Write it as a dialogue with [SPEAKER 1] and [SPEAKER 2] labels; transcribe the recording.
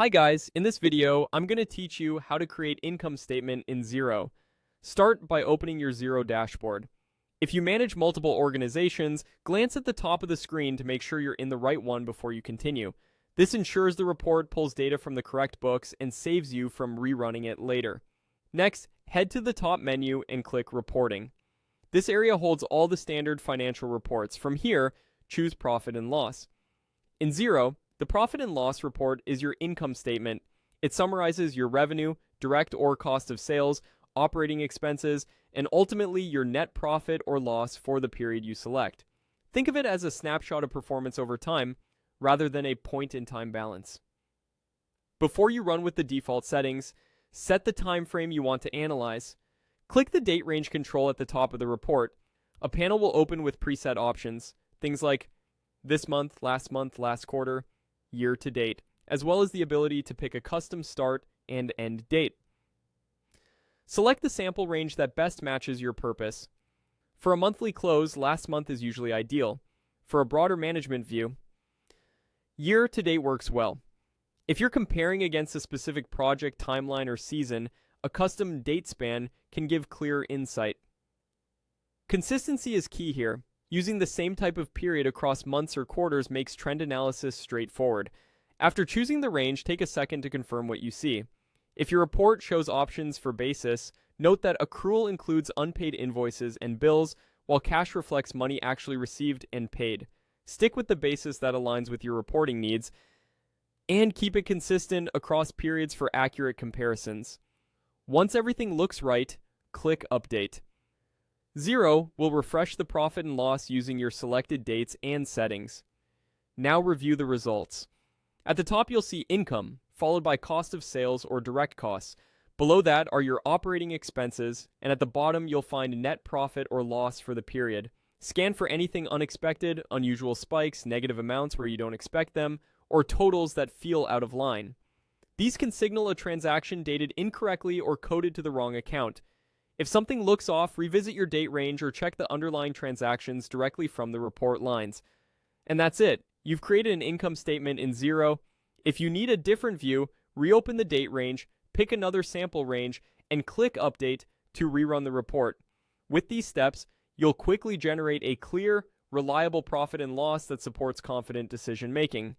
[SPEAKER 1] Hi guys, in this video, I'm going to teach you how to create income statement in Xero. Start by opening your Xero dashboard. If you manage multiple organizations, glance at the top of the screen to make sure you're in the right one before you continue. This ensures the report pulls data from the correct books and saves you from rerunning it later. Next, head to the top menu and click Reporting. This area holds all the standard financial reports. From here, choose Profit and Loss. In Xero, the profit and loss report is your income statement. It summarizes your revenue, direct or cost of sales, operating expenses, and ultimately your net profit or loss for the period you select. Think of it as a snapshot of performance over time, rather than a point-in-time balance. Before you run with the default settings, set the time frame you want to analyze. Click the date range control at the top of the report. A panel will open with preset options, things like this month, last quarter, year to date, as well as the ability to pick a custom start and end date. Select the sample range that best matches your purpose. For a monthly close, last month is usually ideal. For a broader management view, year to date works well. If you're comparing against a specific project, timeline, or season, a custom date span can give clear insight. Consistency is key here. Using the same type of period across months or quarters makes trend analysis straightforward. After choosing the range, take a second to confirm what you see. If your report shows options for basis, note that accrual includes unpaid invoices and bills, while cash reflects money actually received and paid. Stick with the basis that aligns with your reporting needs, and keep it consistent across periods for accurate comparisons. Once everything looks right, click Update. Xero will refresh the profit and loss using your selected dates and settings. Now review the results. At the top you'll see income, followed by cost of sales or direct costs. Below that are your operating expenses, and at the bottom you'll find net profit or loss for the period. Scan for anything unexpected, unusual spikes, negative amounts where you don't expect them, or totals that feel out of line. These can signal a transaction dated incorrectly or coded to the wrong account. If something looks off, revisit your date range or check the underlying transactions directly from the report lines. And that's it. You've created an income statement in Xero. If you need a different view, reopen the date range, pick another sample range, and click Update to rerun the report. With these steps, you'll quickly generate a clear, reliable profit and loss that supports confident decision making.